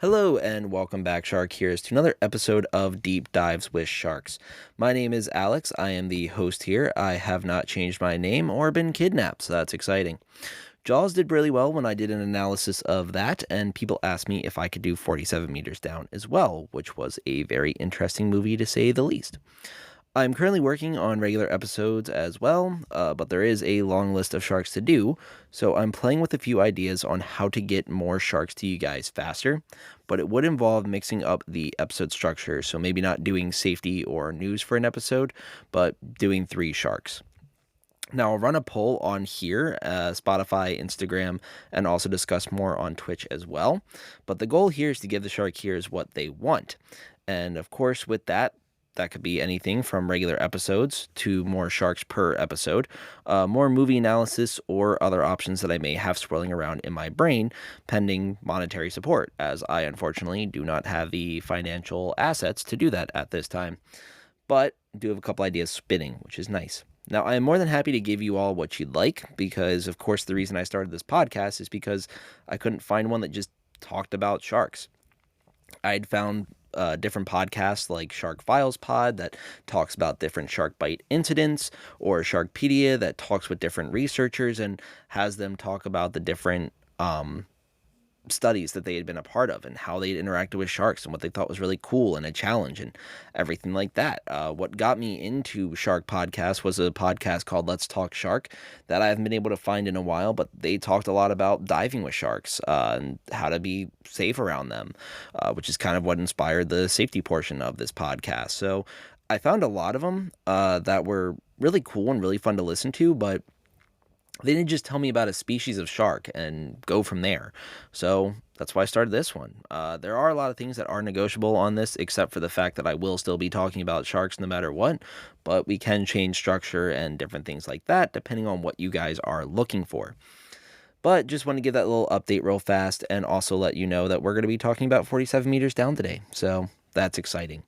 Hello and welcome back, Shark Heroes, to another episode of Deep Dives with Sharks. My name is Alex. I am the host here. I have not changed my name or been kidnapped, so that's exciting. Jaws did really well when I did an analysis of that, and people asked me if I could do 47 meters down as well, which was a very interesting movie to say the least. I'm currently working on regular episodes as well, but there is a long list of sharks to do, so I'm playing with a few ideas on how to get more sharks to you guys faster, but it would involve mixing up the episode structure, so maybe not doing safety or news for an episode, but doing three sharks. Now, I'll run a poll on here, Spotify, Instagram, and also discuss more on Twitch as well. But the goal here is to give the Shark Heroes what they want. And of course, with that, that could be anything from regular episodes to more sharks per episode, more movie analysis, or other options that I may have swirling around in my brain, pending monetary support, as I unfortunately do not have the financial assets to do that at this time. But I do have a couple ideas spinning, which is nice. Now, I am more than happy to give you all what you'd like because, of course, the reason I started this podcast is because I couldn't find one that just talked about sharks. I'd found different podcasts like Shark Files Pod that talks about different shark bite incidents, or Sharkpedia that talks with different researchers and has them talk about the different studies that they had been a part of and how they'd interacted with sharks and what they thought was really cool and a challenge and everything like that. What got me into shark podcasts was a podcast called Let's Talk Shark that I haven't been able to find in a while, but they talked a lot about diving with sharks and how to be safe around them, which is kind of what inspired the safety portion of this podcast. So I found a lot of them that were really cool and really fun to listen to, but they didn't just tell me about a species of shark and go from there. So that's why I started this one. There are a lot of things that are negotiable on this, except for the fact that I will still be talking about sharks no matter what, but we can change structure and different things like that depending on what you guys are looking for. But just want to give that little update real fast and also let you know that we're going to be talking about 47 meters down today. So that's exciting.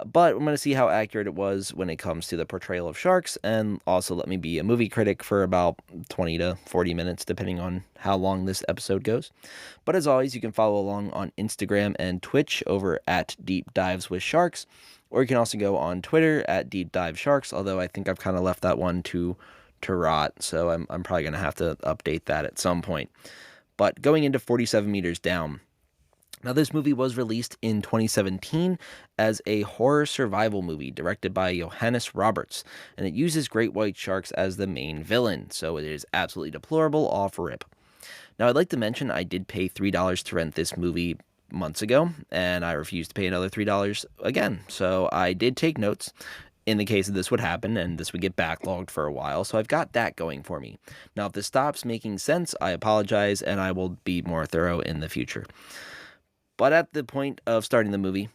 But I'm going to see how accurate it was when it comes to the portrayal of sharks, and also let me be a movie critic for about 20 to 40 minutes, depending on how long this episode goes. But as always, you can follow along on Instagram and Twitch over at Deep Dives with Sharks, or you can also go on Twitter at Deep Dive Sharks, although I think I've kind of left that one to rot, so I'm probably going to have to update that at some point. But going into 47 meters down, now, this movie was released in 2017 as a horror survival movie directed by Johannes Roberts, and it uses great white sharks as the main villain, so it is absolutely deplorable off rip. Now, I'd like to mention I did pay $3 to rent this movie months ago, and I refused to pay another $3 again, so I did take notes in the case that this would happen and this would get backlogged for a while, so I've got that going for me. Now, if this stops making sense, I apologize, and I will be more thorough in the future. But at the point of starting the movie,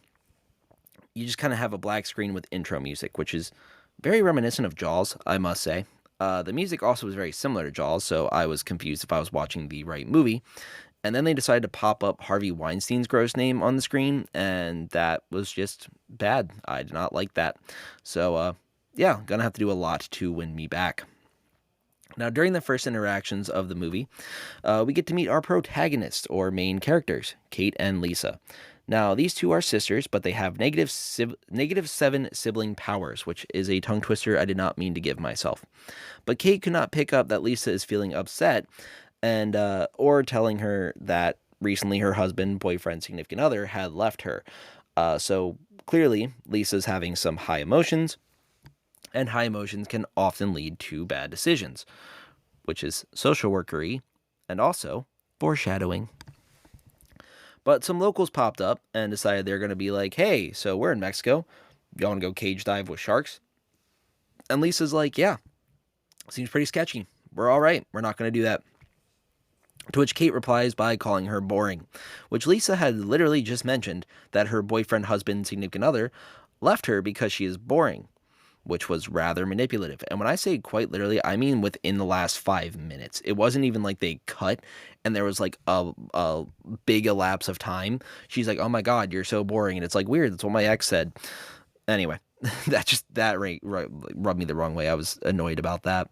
you just kind of have a black screen with intro music, which is very reminiscent of Jaws, I must say. The music also was very similar to Jaws, so I was confused if I was watching the right movie. And then they decided to pop up Harvey Weinstein's gross name on the screen, and that was just bad. I did not like that. So, yeah, gonna have to do a lot to win me back. Now, during the first interactions of the movie, we get to meet our protagonists, or main characters, Kate and Lisa. Now, these two are sisters, but they have -7 sibling powers, which is a tongue twister I did not mean to give myself. But Kate could not pick up that Lisa is feeling upset, and or telling her that recently her husband, boyfriend, significant other had left her. So clearly, Lisa's having some high emotions, and high emotions can often lead to bad decisions, which is social workery and also foreshadowing. But some locals popped up and decided they're going to be like, hey, so we're in Mexico. You want to go cage dive with sharks? And Lisa's like, yeah, seems pretty sketchy. We're all right. We're not going to do that. To which Kate replies by calling her boring, which Lisa had literally just mentioned that her boyfriend, husband, significant other left her because she is boring, which was rather manipulative. And when I say quite literally, I mean within the last 5 minutes. It wasn't even like they cut and there was like a big elapse of time. She's like, oh my God, you're so boring. And it's like, weird. That's what my ex said. Anyway, that rubbed me the wrong way. I was annoyed about that.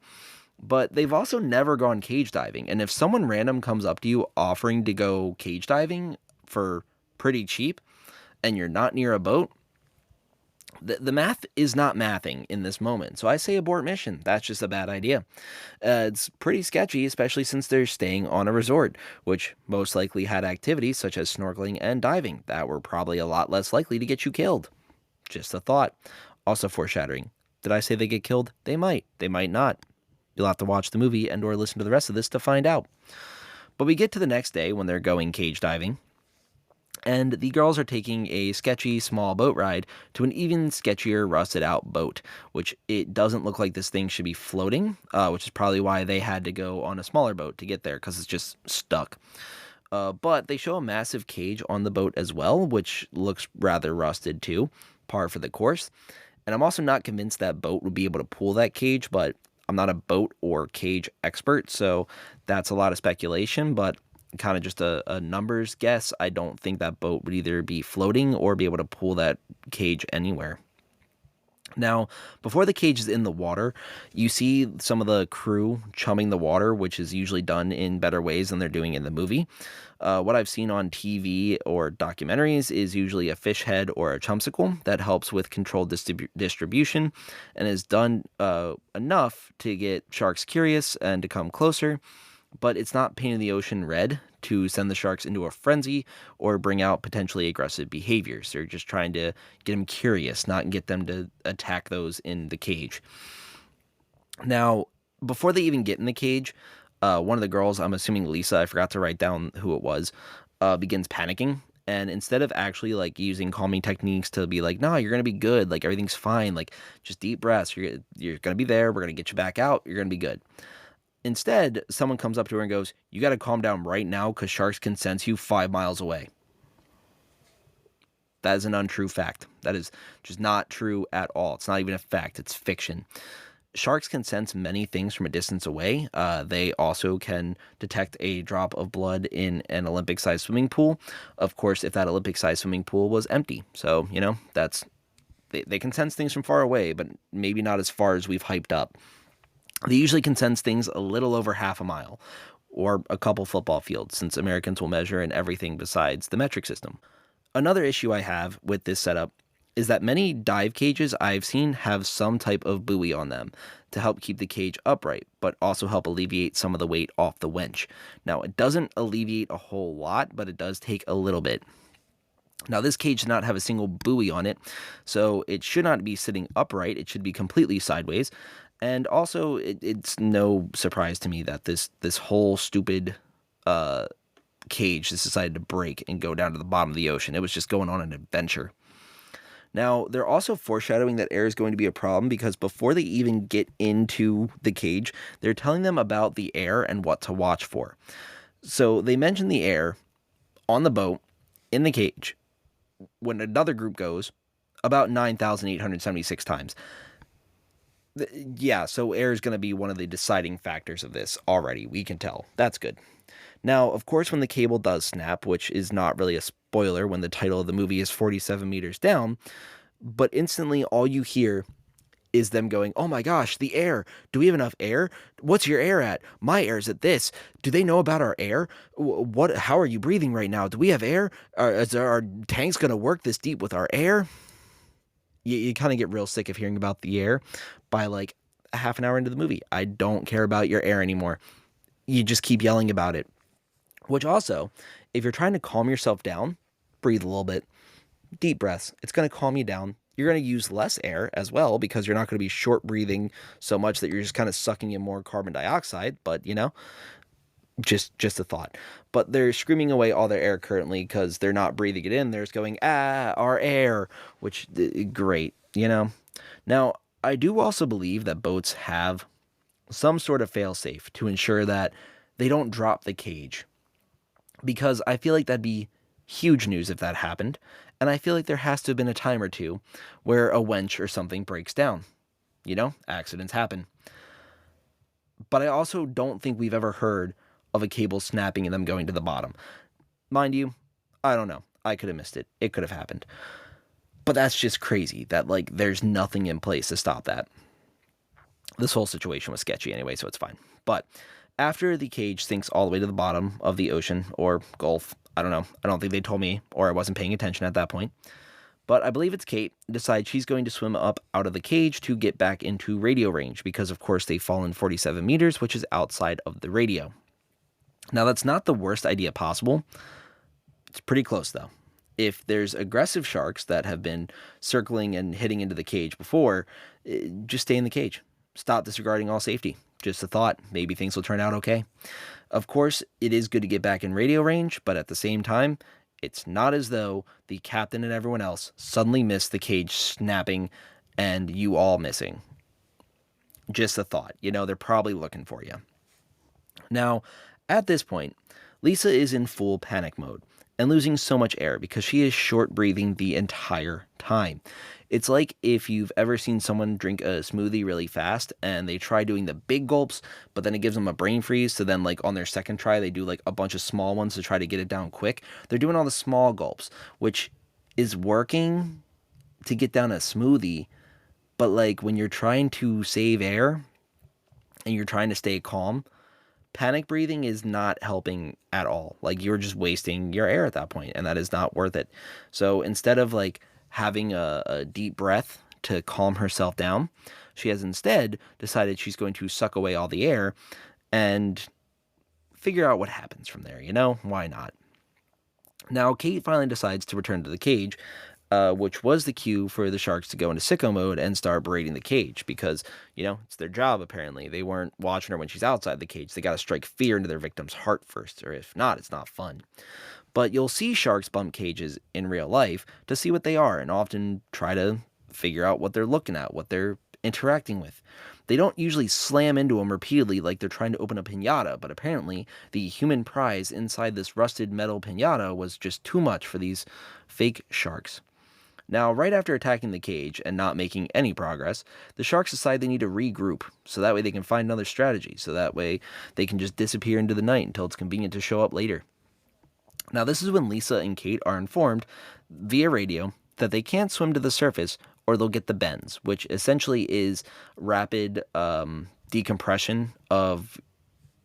But they've also never gone cage diving. And if someone random comes up to you offering to go cage diving for pretty cheap and you're not near a boat, the math is not mathing in this moment. So I say abort mission. That's just a bad idea. It's pretty sketchy, especially since they're staying on a resort, which most likely had activities such as snorkeling and diving that were probably a lot less likely to get you killed. Just a thought. Also foreshadowing. Did I say they get killed? They might. They might not. You'll have to watch the movie and or listen to the rest of this to find out. But we get to the next day when they're going cage diving, and the girls are taking a sketchy small boat ride to an even sketchier rusted out boat, which it doesn't look like this thing should be floating, which is probably why they had to go on a smaller boat to get there, because it's just stuck. But they show a massive cage on the boat as well, which looks rather rusted too, par for the course. And I'm also not convinced that boat would be able to pull that cage, but I'm not a boat or cage expert, so that's a lot of speculation, but kind of just a numbers guess. I don't think that boat would either be floating or be able to pull that cage anywhere. Now, before the cage is in the water, you see some of the crew chumming the water, which is usually done in better ways than they're doing in the movie. What I've seen on TV or documentaries is usually a fish head or a chumsicle that helps with controlled distribution and is done enough to get sharks curious and to come closer, but it's not painting the ocean red to send the sharks into a frenzy or bring out potentially aggressive behaviors. They're just trying to get them curious, not get them to attack those in the cage. Now, before they even get in the cage, one of the girls, I'm assuming Lisa, I forgot to write down who it was, begins panicking. And instead of actually like using calming techniques to be like, no, you're gonna be good, like everything's fine, like just deep breaths, you're gonna be there, we're gonna get you back out, you're gonna be good. Instead, someone comes up to her and goes, you got to calm down right now because sharks can sense you 5 miles away. That is an untrue fact. That is just not true at all. It's not even a fact. It's fiction. Sharks can sense many things from a distance away. They also can detect a drop of blood in an Olympic-sized swimming pool. Of course, if that Olympic-sized swimming pool was empty. So, they can sense things from far away, but maybe not as far as we've hyped up. They usually can sense things a little over half a mile, or a couple football fields, since Americans will measure in everything besides the metric system. Another issue I have with this setup is that many dive cages I've seen have some type of buoy on them to help keep the cage upright, but also help alleviate some of the weight off the winch. Now, it doesn't alleviate a whole lot, but it does take a little bit. Now, this cage does not have a single buoy on it, so it should not be sitting upright. It should be completely sideways. And also, it's no surprise to me that this whole stupid cage has decided to break and go down to the bottom of the ocean. It was just going on an adventure. Now, they're also foreshadowing that air is going to be a problem because before they even get into the cage, they're telling them about the air and what to watch for. So they mention the air on the boat, in the cage, when another group goes, about 9,876 times. Yeah, so air is going to be one of the deciding factors of this already. We can tell. That's good. Now, of course, when the cable does snap, which is not really a spoiler when the title of the movie is 47 meters down, but instantly all you hear is them going, oh my gosh, the air. Do we have enough air? What's your air at? My air's at this. Do they know about our air? How are you breathing right now? Do we have air? Is our tanks going to work this deep with our air? You kind of get real sick of hearing about the air by like a half an hour into the movie. I don't care about your air anymore. You just keep yelling about it. Which also, if you're trying to calm yourself down, breathe a little bit. Deep breaths. It's going to calm you down. You're going to use less air as well because you're not going to be short breathing so much that you're just kind of sucking in more carbon dioxide. But, just a thought. But they're screaming away all their air currently because they're not breathing it in. They're just going, our air, which, great, Now, I do also believe that boats have some sort of failsafe to ensure that they don't drop the cage. Because I feel like that'd be huge news if that happened. And I feel like there has to have been a time or two where a winch or something breaks down. Accidents happen. But I also don't think we've ever heard of a cable snapping and them going to the bottom. Mind you, I don't know. I could have missed it. It could have happened. But that's just crazy that, there's nothing in place to stop that. This whole situation was sketchy anyway, so it's fine. But After the cage sinks all the way to the bottom of the ocean or gulf, I don't know. I don't think they told me, or I wasn't paying attention at that point. But I believe it's Kate decides she's going to swim up out of the cage to get back into radio range because, of course, they've fallen 47 meters, which is outside of the radio. Now, that's not the worst idea possible. It's pretty close, though. If there's aggressive sharks that have been circling and hitting into the cage before, just stay in the cage. Stop disregarding all safety. Just a thought. Maybe things will turn out okay. Of course, it is good to get back in radio range, but at the same time, it's not as though the captain and everyone else suddenly missed the cage snapping and you all missing. Just a thought. They're probably looking for you. Now, at this point, Lisa is in full panic mode and losing so much air because she is short breathing the entire time. It's like if you've ever seen someone drink a smoothie really fast and they try doing the big gulps, but then it gives them a brain freeze. So then like on their second try, they do like a bunch of small ones to try to get it down quick. They're doing all the small gulps, which is working to get down a smoothie. But like when you're trying to save air and you're trying to stay calm, panic breathing is not helping at all. Like you're just wasting your air at that point, and that is not worth it. So instead of like having a deep breath to calm herself down, she has instead decided she's going to suck away all the air and figure out what happens from there. Why not? Now, Kate finally decides to return to the cage, which was the cue for the sharks to go into sicko mode and start berating the cage because, it's their job apparently. They weren't watching her when she's outside the cage. They got to strike fear into their victim's heart first, or if not, it's not fun. But you'll see sharks bump cages in real life to see what they are and often try to figure out what they're looking at, what they're interacting with. They don't usually slam into them repeatedly like they're trying to open a piñata, but apparently the human prize inside this rusted metal piñata was just too much for these fake sharks. Now, right after attacking the cage and not making any progress, the sharks decide they need to regroup, so that way they can find another strategy, so that way they can just disappear into the night until it's convenient to show up later. Now, this is when Lisa and Kate are informed via radio that they can't swim to the surface or they'll get the bends, which essentially is rapid decompression of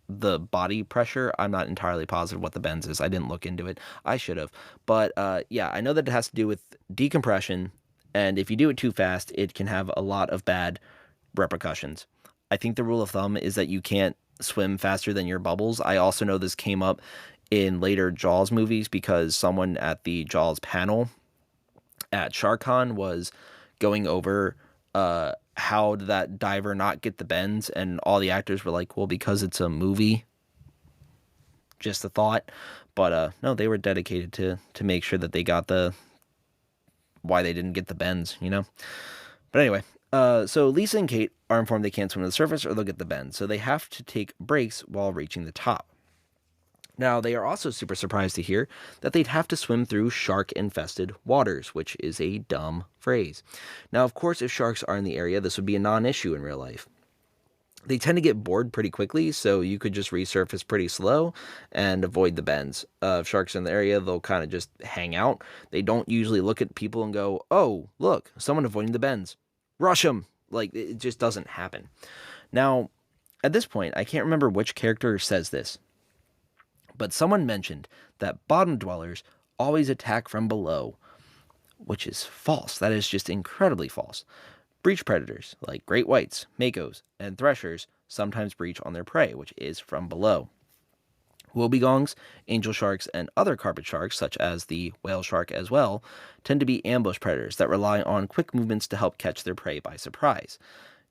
the body pressure. I'm not entirely positive what the bends is. I didn't look into it. I should have. But yeah, I know that it has to do with decompression, and if you do it too fast, it can have a lot of bad repercussions. I think the rule of thumb is that you can't swim faster than your bubbles. I also know this came up in later Jaws movies because someone at the Jaws panel at SharkCon was going over how did that diver not get the bends, and all the actors were like, well, because it's a movie. Just a thought. But no, they were dedicated to make sure that they got why they didn't get the bends, But anyway, so Lisa and Kate are informed they can't swim to the surface or they'll get the bends, so they have to take breaks while reaching the top. Now, they are also super surprised to hear that they'd have to swim through shark-infested waters, which is a dumb phrase. Now, of course, if sharks are in the area, this would be a non-issue in real life. They tend to get bored pretty quickly, so you could just resurface pretty slow and avoid the bends. If sharks are in the area, they'll kind of just hang out. They don't usually look at people and go, oh, look, someone avoiding the bends. Rush them! Like, it just doesn't happen. Now, at this point, I can't remember which character says this, but someone mentioned that bottom dwellers always attack from below, which is false. That is just incredibly false. Breach predators, like great whites, makos, and threshers, sometimes breach on their prey, which is from below. Wobegongs, angel sharks, and other carpet sharks, such as the whale shark as well, tend to be ambush predators that rely on quick movements to help catch their prey by surprise.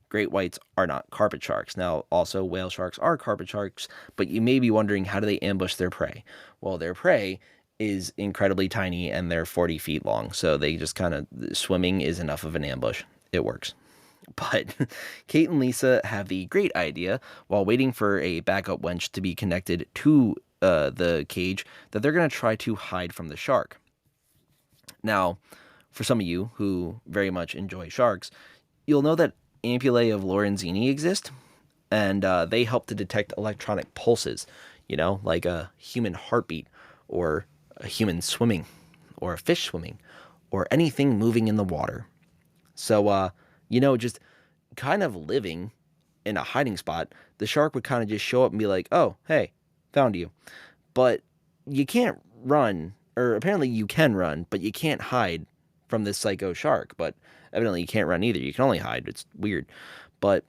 Great whites are not carpet sharks. Now, also, whale sharks are carpet sharks, but you may be wondering, how do they ambush their prey? Well, their prey is incredibly tiny, and they're 40 feet long, so they just kind of, swimming is enough of an ambush. It works. But Kate and Lisa have the great idea, while waiting for a backup winch to be connected to the cage, that they're going to try to hide from the shark. Now, for some of you who very much enjoy sharks, you'll know that ampullae of Lorenzini exist, and they help to detect electronic pulses, like a human heartbeat, or a human swimming, or a fish swimming, or anything moving in the water. So, just kind of living in a hiding spot, the shark would kind of just show up and be like, oh, hey, found you. But you can't run, or apparently you can run, but you can't hide from this psycho shark. But evidently you can't run either. You can only hide. It's weird. But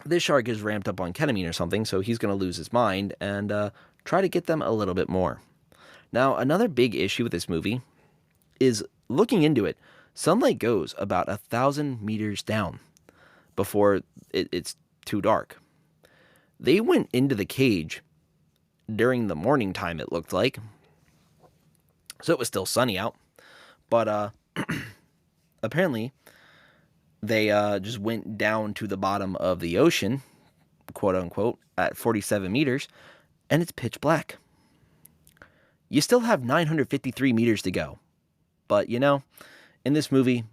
this shark is ramped up on ketamine or something, so he's going to lose his mind and try to get them a little bit more. Now, another big issue with this movie is looking into it. Sunlight goes about 1,000 meters down before it's too dark. They went into the cage during the morning time, it looked like. So it was still sunny out. But apparently, they just went down to the bottom of the ocean, quote unquote, at 47 meters, and it's pitch black. You still have 953 meters to go. But, in this movie,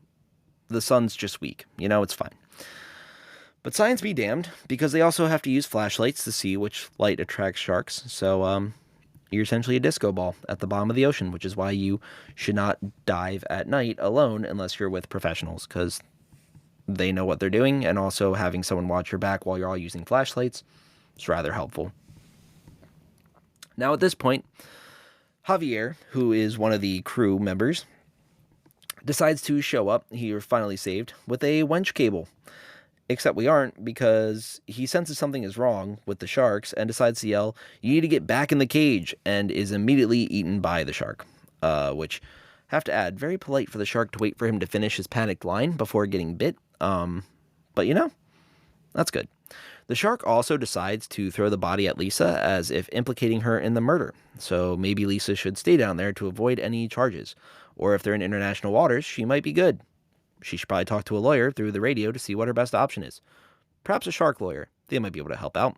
the sun's just weak. It's fine. But science be damned, because they also have to use flashlights to see which light attracts sharks. So, you're essentially a disco ball at the bottom of the ocean, which is why you should not dive at night alone unless you're with professionals, because they know what they're doing, and also having someone watch your back while you're all using flashlights is rather helpful. Now, at this point, Javier, who is one of the crew members, decides to show up, he was finally saved, with a winch cable. Except we aren't, because he senses something is wrong with the sharks and decides to yell, "You need to get back in the cage," and is immediately eaten by the shark. Which, have to add, very polite for the shark to wait for him to finish his panicked line before getting bit. But that's good. The shark also decides to throw the body at Lisa as if implicating her in the murder. So maybe Lisa should stay down there to avoid any charges. Or if they're in international waters, she might be good. She should probably talk to a lawyer through the radio to see what her best option is. Perhaps a shark lawyer. They might be able to help out.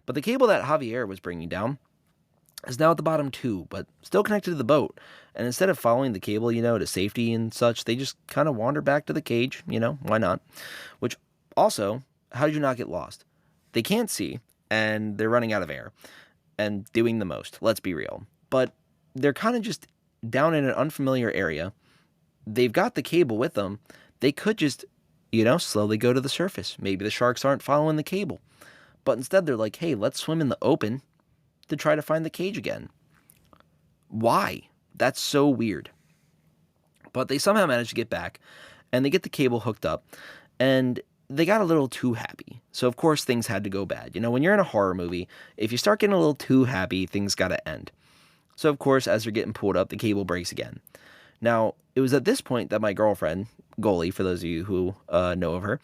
But the cable that Javier was bringing down is now at the bottom too, but still connected to the boat. And instead of following the cable, to safety and such, they just kind of wander back to the cage. Why not? Which also, how did you not get lost? They can't see, and they're running out of air and doing the most. Let's be real. But they're kind of just down in an unfamiliar area. They've got the cable with them. They could just, slowly go to the surface. Maybe the sharks aren't following the cable. But instead they're like, hey, let's swim in the open to try to find the cage again. Why? That's so weird. But they somehow managed to get back, and they get the cable hooked up, and they got a little too happy. So of course things had to go bad. When you're in a horror movie, if you start getting a little too happy, things gotta end. So of course, as they're getting pulled up, the cable breaks again. Now, it was at this point that my girlfriend, Goalie, for those of you who know of her,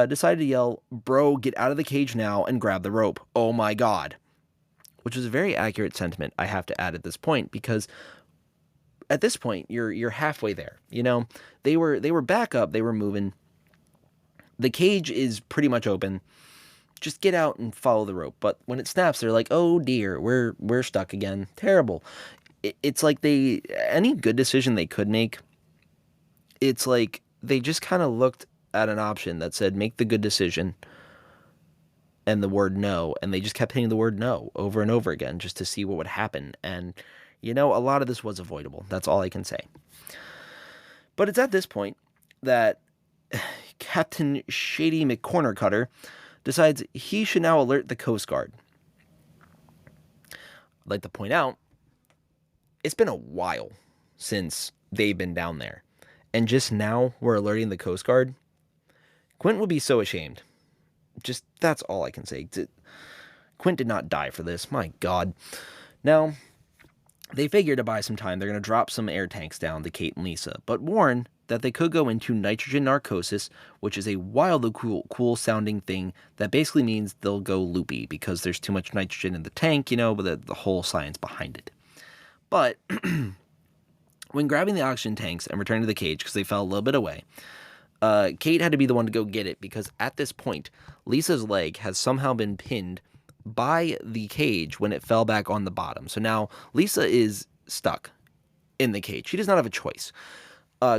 decided to yell, "Bro, get out of the cage now and grab the rope. Oh my God." Which was a very accurate sentiment, I have to add at this point, because at this point, you're halfway there. They were back up, they were moving. The cage is pretty much open. Just get out and follow the rope. But when it snaps, they're like, "Oh dear, we're stuck again." Terrible. It's like any good decision they could make, it's like they just kind of looked at an option that said, make the good decision, and the word no, and they just kept hitting the word no over and over again just to see what would happen. And, a lot of this was avoidable. That's all I can say. But it's at this point that Captain Shady McCornercutter decides he should now alert the Coast Guard. I'd like to point out, it's been a while since they've been down there. And just now we're alerting the Coast Guard. Quint would be so ashamed. Just, that's all I can say. Quint did not die for this. My God. Now, they figure to buy some time, they're going to drop some air tanks down to Kate and Lisa, but warn that they could go into nitrogen narcosis, which is a wildly cool sounding thing that basically means they'll go loopy because there's too much nitrogen in the tank, but the whole science behind it. But when grabbing the oxygen tanks and returning to the cage because they fell a little bit away, Kate had to be the one to go get it because at this point, Lisa's leg has somehow been pinned by the cage when it fell back on the bottom. So now Lisa is stuck in the cage. She does not have a choice.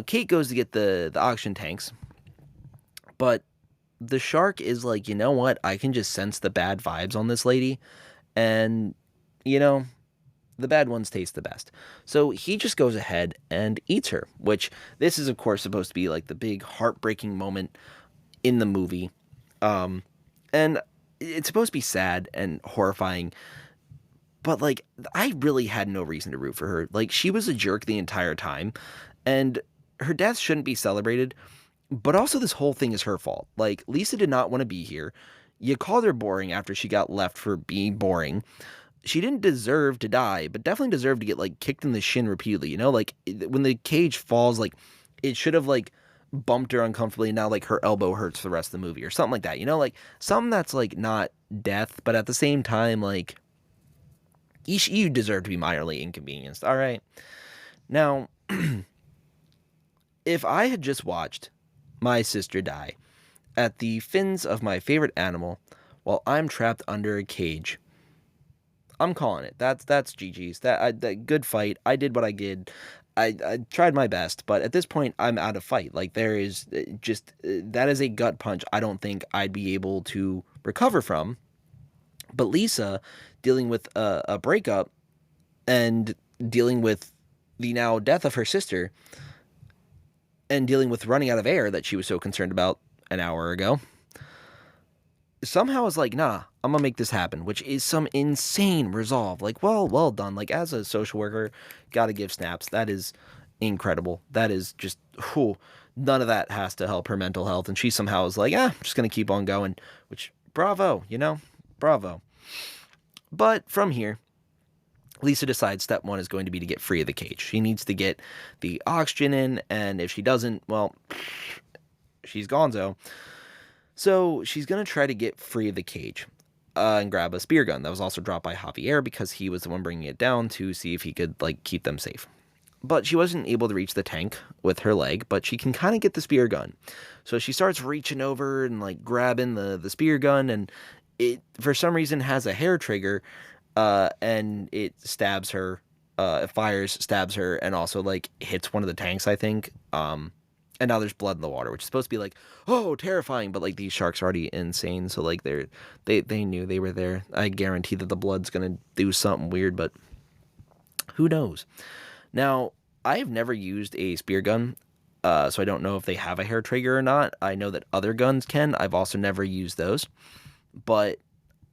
Kate goes to get the oxygen tanks, but the shark is like, you know what? I can just sense the bad vibes on this lady, and, the bad ones taste the best. So he just goes ahead and eats her, which this is, of course, supposed to be like the big heartbreaking moment in the movie. And it's supposed to be sad and horrifying, but like I really had no reason to root for her. Like she was a jerk the entire time, and her death shouldn't be celebrated. But also, this whole thing is her fault. Like Lisa did not want to be here. You called her boring after she got left for being boring. She didn't deserve to die, but definitely deserved to get like kicked in the shin repeatedly. You know, like when the cage falls, like it should have like bumped her uncomfortably. And now like her elbow hurts for the rest of the movie or something like that. You know, like something that's like not death, but at the same time, like you deserve to be minorly inconvenienced. All right. Now, if I had just watched my sister die at the fins of my favorite animal while I'm trapped under a cage, I'm calling it. That's GG's. That good fight. I did what I did. I tried my best, but at this point, I'm out of fight. Like there is just that is a gut punch. I don't think I'd be able to recover from. But Lisa, dealing with a breakup and dealing with the now death of her sister, and dealing with running out of air that she was so concerned about an hour ago, somehow is like, nah, I'm gonna make this happen, which is some insane resolve. Like, well done. Like, as a social worker, gotta give snaps. That is incredible. That is just, whew, none of that has to help her mental health. And she somehow is like, I'm just gonna keep on going, which, bravo, bravo. But from here, Lisa decides step one is going to be to get free of the cage. She needs to get the oxygen in, and if she doesn't, well, she's gonzo. So she's going to try to get free of the cage and grab a spear gun that was also dropped by Javier because he was the one bringing it down to see if he could like keep them safe. But she wasn't able to reach the tank with her leg, but she can kind of get the spear gun. So she starts reaching over and like grabbing the spear gun, and it for some reason has a hair trigger, and it stabs her. It fires, stabs her, and also like hits one of the tanks, I think. And now there's blood in the water, which is supposed to be like, oh, terrifying, but like these sharks are already insane, so like they knew they were there. I guarantee that the blood's gonna do something weird, but who knows? Now, I've never used a spear gun, so I don't know if they have a hair trigger or not. I know that other guns can. I've also never used those, but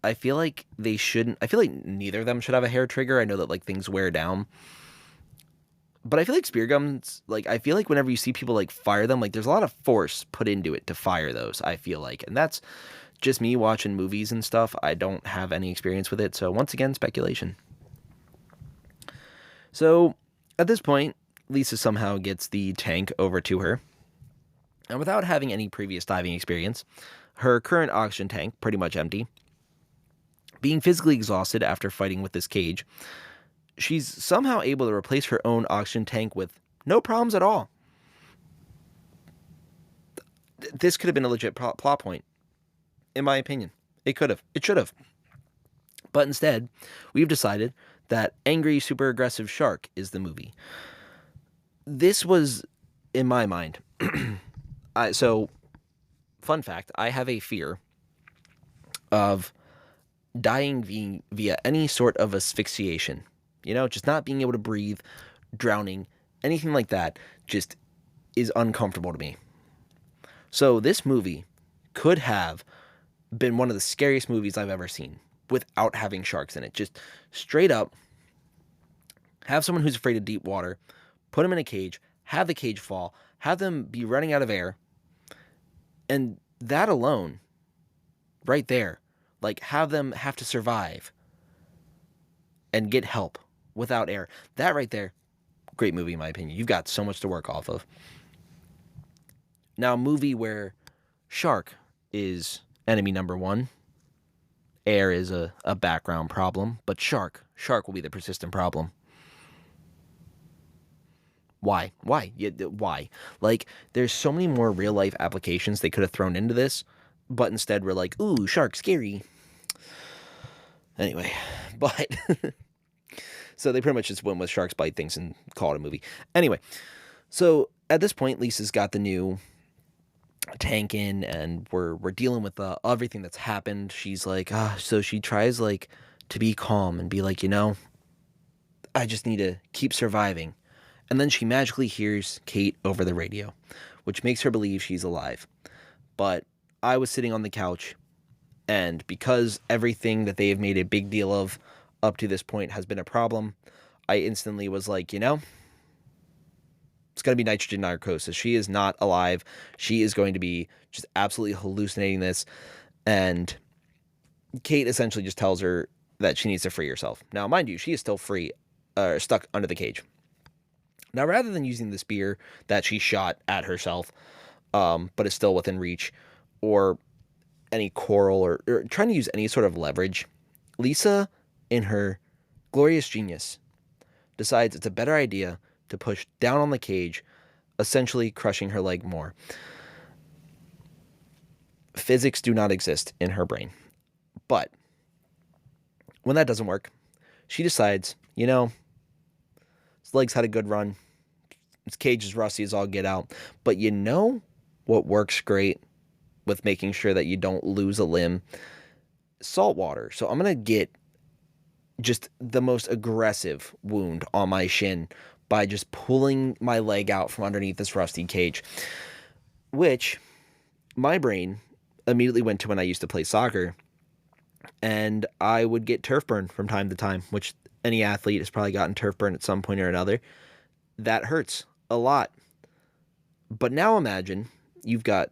I feel like they shouldn't. I feel like neither of them should have a hair trigger. I know that like things wear down. But I feel like spear guns, like, I feel like whenever you see people, like, fire them, like, there's a lot of force put into it to fire those, I feel like. And that's just me watching movies and stuff. I don't have any experience with it. So, once again, speculation. So, at this point, Lisa somehow gets the tank over to her. And without having any previous diving experience, her current oxygen tank, pretty much empty, being physically exhausted after fighting with this cage, she's somehow able to replace her own oxygen tank with no problems at all. This could have been a legit plot point, in my opinion. It could have. It should have. But instead, we've decided that Angry Super Aggressive Shark is the movie. This was, in my mind, so, fun fact, I have a fear of dying via any sort of asphyxiation. You know, just not being able to breathe, drowning, anything like that just is uncomfortable to me. So this movie could have been one of the scariest movies I've ever seen without having sharks in it. Just straight up have someone who's afraid of deep water, put them in a cage, have the cage fall, have them be running out of air, and that alone, right there, like have them have to survive and get help without air. That right there, great movie in my opinion. You've got so much to work off of. Now, a movie where shark is enemy number one, air is a background problem, but shark will be the persistent problem. Why? Why? Like, there's so many more real life applications they could have thrown into this, but instead we're like, ooh, shark, scary. Anyway, but so they pretty much just went with sharks bite things and call it a movie. Anyway, so at this point, Lisa's got the new tank in, and we're dealing with everything that's happened. She's like, so she tries like to be calm and be like, I just need to keep surviving. And then she magically hears Kate over the radio, which makes her believe she's alive. But I was sitting on the couch, and because everything that they have made a big deal of up to this point has been a problem, I instantly was like, it's going to be nitrogen narcosis. She is not alive. She is going to be just absolutely hallucinating this. And Kate essentially just tells her that she needs to free herself. Now, mind you, she is still free, stuck under the cage. Now, rather than using the spear that she shot at herself, but is still within reach, or any coral, or trying to use any sort of leverage, Lisa, in her glorious genius, decides it's a better idea to push down on the cage, essentially crushing her leg more. Physics do not exist in her brain. But when that doesn't work, she decides, his legs had a good run. His cage is rusty as all get out. But what works great with making sure that you don't lose a limb? Salt water. So I'm going to get just the most aggressive wound on my shin by just pulling my leg out from underneath this rusty cage, which my brain immediately went to when I used to play soccer, and I would get turf burn from time to time, which any athlete has probably gotten turf burn at some point or another. That hurts a lot. But now imagine you've got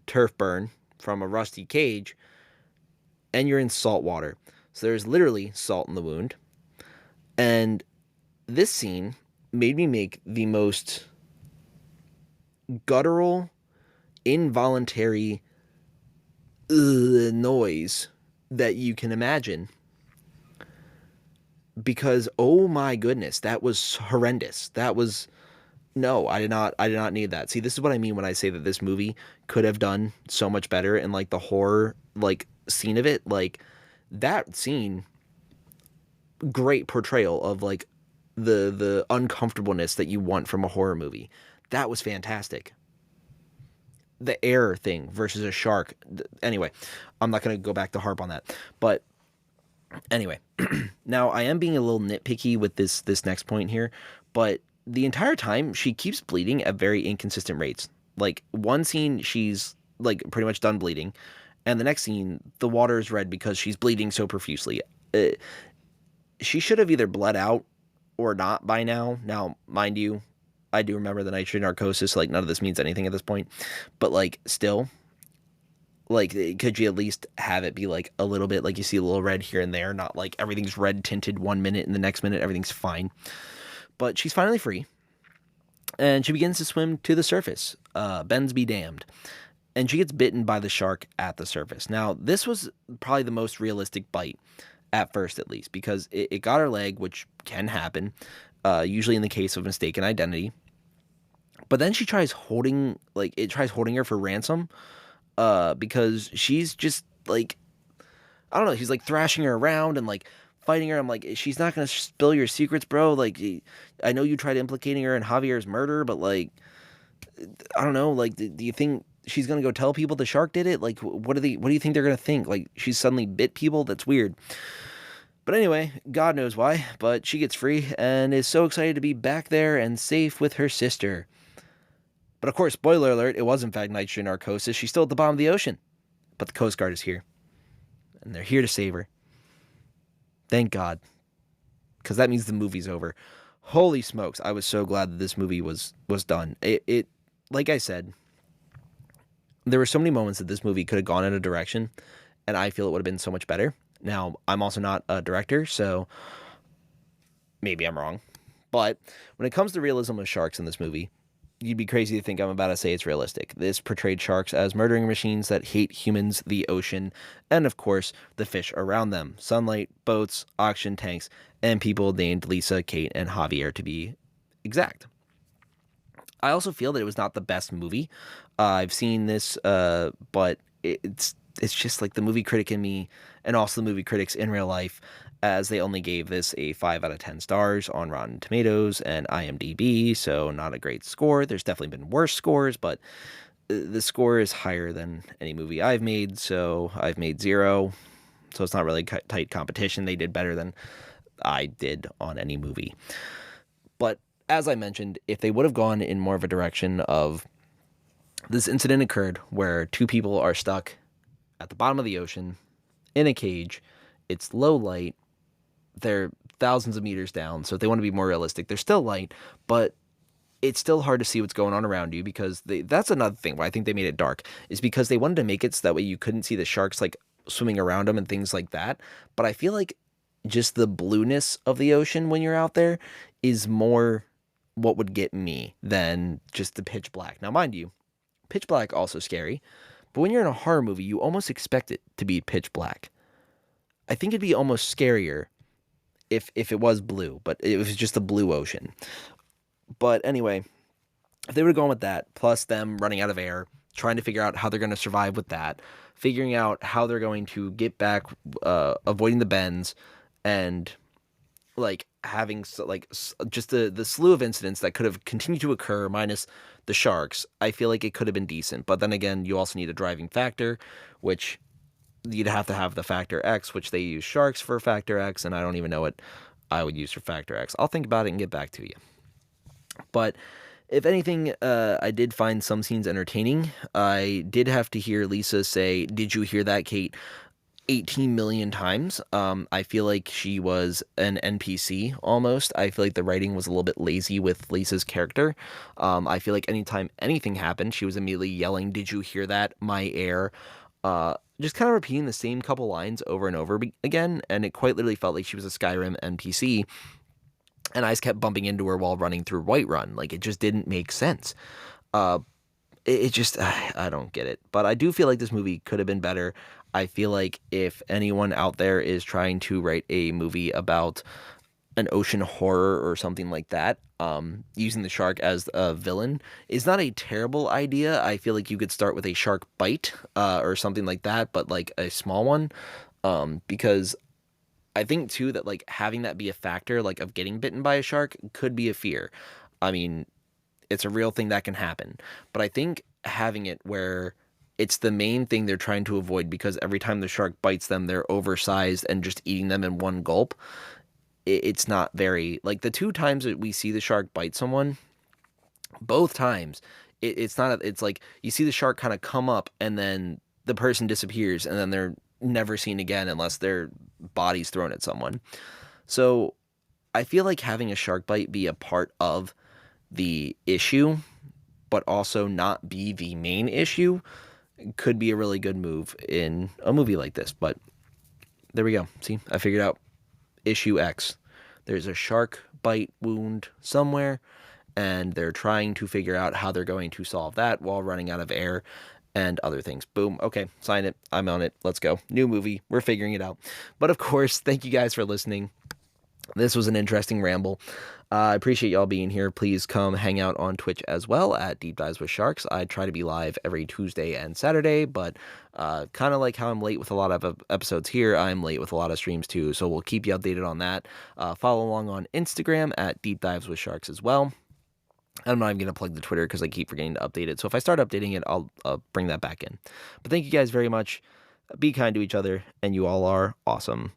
turf burn from a rusty cage and you're in salt water. So there's literally salt in the wound. And this scene made me make the most guttural, involuntary noise that you can imagine. Because, oh my goodness, that was horrendous. No, I did not need that. See, this is what I mean when I say that this movie could have done so much better in like the horror like scene of it. Like that scene, great portrayal of like the uncomfortableness that you want from a horror movie. That was fantastic. The air thing versus a shark. Anyway, I'm not going to go back to harp on that. But anyway, now I am being a little nitpicky with this next point here, but the entire time she keeps bleeding at very inconsistent rates. Like one scene she's like pretty much done bleeding, and the next scene the water is red because she's bleeding so profusely. She should have either bled out or not by now. Now, mind you, I do remember the nitrogen narcosis, like none of this means anything at this point, but like still, like could you at least have it be like a little bit like you see a little red here and there, not like everything's red tinted 1 minute and the next minute everything's fine. But she's finally free, and she begins to swim to the surface. Bends be damned. And she gets bitten by the shark at the surface. Now, this was probably the most realistic bite, at first at least, because it got her leg, which can happen, usually in the case of mistaken identity. But then she tries holding her for ransom, because she's just like, I don't know, he's like thrashing her around and like fighting her. I'm like, she's not gonna spill your secrets, bro. Like, I know you tried implicating her in Javier's murder, but like, I don't know. Like, do you think she's gonna go tell people the shark did it? Like, what do you think they're gonna think? Like, she's suddenly bit people? That's weird. But anyway, God knows why. But she gets free and is so excited to be back there and safe with her sister. But of course, spoiler alert, it was in fact nitrogen narcosis. She's still at the bottom of the ocean. But the Coast Guard is here, and they're here to save her. Thank God. Because that means the movie's over. Holy smokes, I was so glad that this movie was done. It like I said, there were so many moments that this movie could have gone in a direction, and I feel it would have been so much better. Now, I'm also not a director, so maybe I'm wrong. But when it comes to realism of sharks in this movie, you'd be crazy to think I'm about to say it's realistic. This portrayed sharks as murdering machines that hate humans, the ocean, and of course, the fish around them. Sunlight, boats, oxygen tanks, and people named Lisa, Kate, and Javier to be exact. I also feel that it was not the best movie. I've seen this, but it's just like the movie critic in me, and also the movie critics in real life, as they only gave this a 5 out of 10 stars on Rotten Tomatoes and IMDb, so not a great score. There's definitely been worse scores, but the score is higher than any movie I've made, so I've made 0, so it's not really tight competition. They did better than I did on any movie. But as I mentioned, if they would have gone in more of a direction of This incident occurred where two people are stuck at the bottom of the ocean in a cage. It's low light. They're thousands of meters down. So if they want to be more realistic, they're still light, but it's still hard to see what's going on around you because that's another thing why I think they made it dark is because they wanted to make it so that way you couldn't see the sharks like swimming around them and things like that. But I feel like just the blueness of the ocean when you're out there is more what would get me than just the pitch black. Now, mind you, pitch black also scary, but when you're in a horror movie, you almost expect it to be pitch black. I think it'd be almost scarier if it was blue, but it was just a blue ocean. But anyway, if they would have gone with that, plus them running out of air, trying to figure out how they're going to survive with that, figuring out how they're going to get back, avoiding the bends, and like having just the slew of incidents that could have continued to occur minus the sharks, I feel like it could have been decent. But then again, you also need a driving factor, which you'd have to have the factor X, which they use sharks for factor X, and I don't even know what I would use for factor X. I'll think about it and get back to you. But if anything, I did find some scenes entertaining. I did have to hear Lisa say, "Did you hear that, Kate?" 18 million times. I feel like she was an NPC almost. I feel like the writing was a little bit lazy with Lisa's character. I feel like anytime anything happened, she was immediately yelling, "Did you hear that? My air." Just kind of repeating the same couple lines over and over again, and it quite literally felt like she was a Skyrim NPC. And I just kept bumping into her while running through Whiterun. Like, it just didn't make sense. Uh, it just, I don't get it. But I do feel like this movie could have been better. I feel like if anyone out there is trying to write a movie about an ocean horror or something like that, using the shark as a villain is not a terrible idea. I feel like you could start with a shark bite or something like that, but like a small one, because I think too that like having that be a factor, like of getting bitten by a shark, could be a fear. I mean, it's a real thing that can happen. But I think having it where it's the main thing they're trying to avoid because every time the shark bites them, they're oversized and just eating them in one gulp. It's not very like the two times that we see the shark bite someone, both times it's not. It's like you see the shark kind of come up and then the person disappears and then they're never seen again unless their body's thrown at someone. So I feel like having a shark bite be a part of the issue, but also not be the main issue, could be a really good move in a movie like this. But there we go. See, I figured out issue X. There's a shark bite wound somewhere, and they're trying to figure out how they're going to solve that while running out of air and other things. Boom. Okay, sign it. I'm on it. Let's go. New movie. We're figuring it out. But of course, thank you guys for listening. This was an interesting ramble. I appreciate y'all being here. Please come hang out on Twitch as well at Deep Dives with Sharks. I try to be live every Tuesday and Saturday, but kind of like how I'm late with a lot of episodes here, I'm late with a lot of streams too. So we'll keep you updated on that. Follow along on Instagram at Deep Dives with Sharks as well. I'm not even going to plug the Twitter because I keep forgetting to update it. So if I start updating it, I'll bring that back in. But thank you guys very much. Be kind to each other, and you all are awesome.